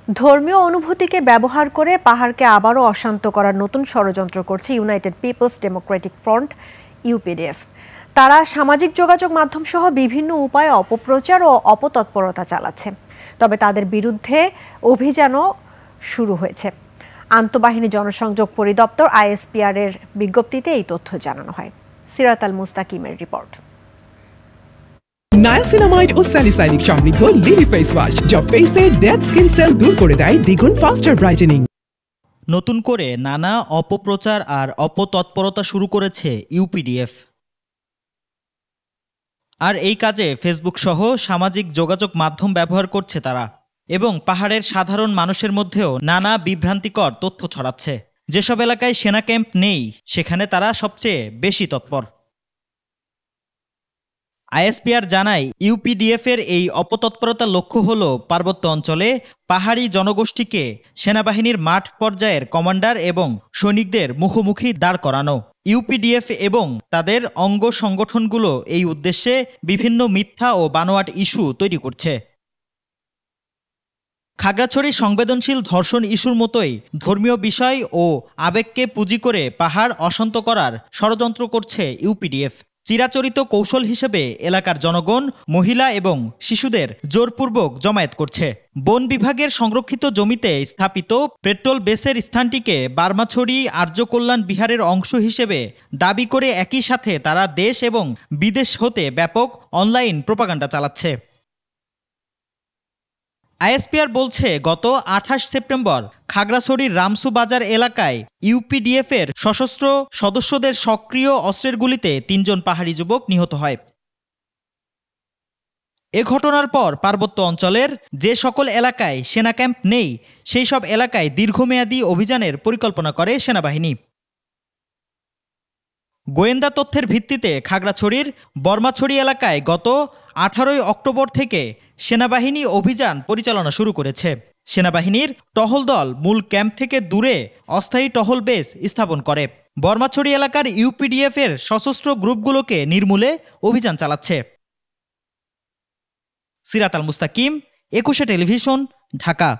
ধর্মীয় অনুভূতিকে ব্যবহার করে পাহাড়কে আবারও অশান্ত করার নতুন ষড়যন্ত্র করছে United People's Democratic Front UPDF. তারা সামাজিক যোগাযোগ মাধ্যম সহ বিভিন্ন উপায়ে অপপ্রচার ও অপতৎপরতা চালাচ্ছে। তবে তাদের বিরুদ্ধে অভিযানও শুরু হয়েছে। আন্তঃবাহিনী জনসংযোগ পরিদপ্তর আইএসপিআর এর বিজ্ঞপ্তিতে এই তথ্য জানানো হয়। সিরাত আল মুস্তাকিমের রিপোর্ট। নায়াসিনামাইড ও স্যালিসাইলিক সমৃদ্ধ লিলি ফেস ওয়াশ যা ফেসের ডেড স্কিন সেল দূর করে দেয় দ্বিগুণ ফাস্টার ব্রাইটেনিং। নতুন করে নানা অপপ্রচার আর অপতৎপরতা শুরু করেছে ইউপিডিএফ। আর এই কাজে ফেসবুক সহ সামাজিক যোগাযোগ মাধ্যম ব্যবহার করছে তারা, এবং পাহাড়ের সাধারণ মানুষের মধ্যেও নানা বিভ্রান্তিকর তথ্য ছড়াচ্ছে। যেসব এলাকায় সেনা ক্যাম্প নেই সেখানে তারা সবচেয়ে বেশি তৎপর। আইএসপিআর জানায়, ইউপিডিএফ এর এই অপতৎপরতার লক্ষ্য হল পার্বত্য অঞ্চলে পাহাড়ি জনগোষ্ঠীকে সেনাবাহিনীর মাঠ পর্যায়ের কমান্ডার এবং সৈনিকদের মুখোমুখি দাঁড় করানো। ইউপিডিএফ এবং তাদের অঙ্গ সংগঠনগুলো এই উদ্দেশ্যে বিভিন্ন মিথ্যা ও বানোয়াট ইস্যু তৈরি করছে। খাগড়াছড়ি সংবেদনশীল ধর্ষণ ইস্যুর মতোই ধর্মীয় বিষয় ও আবেগকে পুঁজি করে পাহাড় অশান্ত করার ষড়যন্ত্র করছে ইউপিডিএফ। চিরাচরিত কৌশল হিসেবে এলাকার জনগণ, মহিলা এবং শিশুদের জোরপূর্বক জমায়েত করছে। বন বিভাগের সংরক্ষিত জমিতে স্থাপিত পেট্রোল বেসের স্থানটিকে বার্মাছড়ি আর্য কল্যাণ বিহারের অংশ হিসেবে দাবি করে একই সাথে তারা দেশ এবং বিদেশ হতে ব্যাপক অনলাইন প্রোপাগান্ডা চালাচ্ছে। আইএসপিআর বলছে, গত 28 সেপ্টেম্বর খাগড়াছড়ির রামসু বাজার এলাকায় ইউপিডিএফ এর সশস্ত্র সদস্যদের সক্রিয় অস্ত্রের গুলিতে 3 জন পাহাড়ি যুবক নিহত হয়। এ ঘটনার পর পার্বত্য অঞ্চলের যে সকল এলাকায় সেনা ক্যাম্প নেই সেই সব এলাকায় দীর্ঘমেয়াদী অভিযানের পরিকল্পনা করে সেনাবাহিনী। গোয়েন্দা তথ্যের ভিত্তিতে খাগড়াছড়ির বর্মাছড়ি এলাকায় গত 18 অক্টোবর থেকে সেনাবাহিনী অভিযান পরিচালনা শুরু করেছে। সেনাবাহিনীর টহল দল মূল ক্যাম্প থেকে দূরে অস্থায়ী টহল বেস স্থাপন করে বর্মাছড়ি এলাকার ইউপিডিএফ এর সশস্ত্র গ্রুপগুলোকে নির্মূলে অভিযান চালাচ্ছে। সিরাত আল মুস্তাকিম, 21 টেলিভিশন, ঢাকা।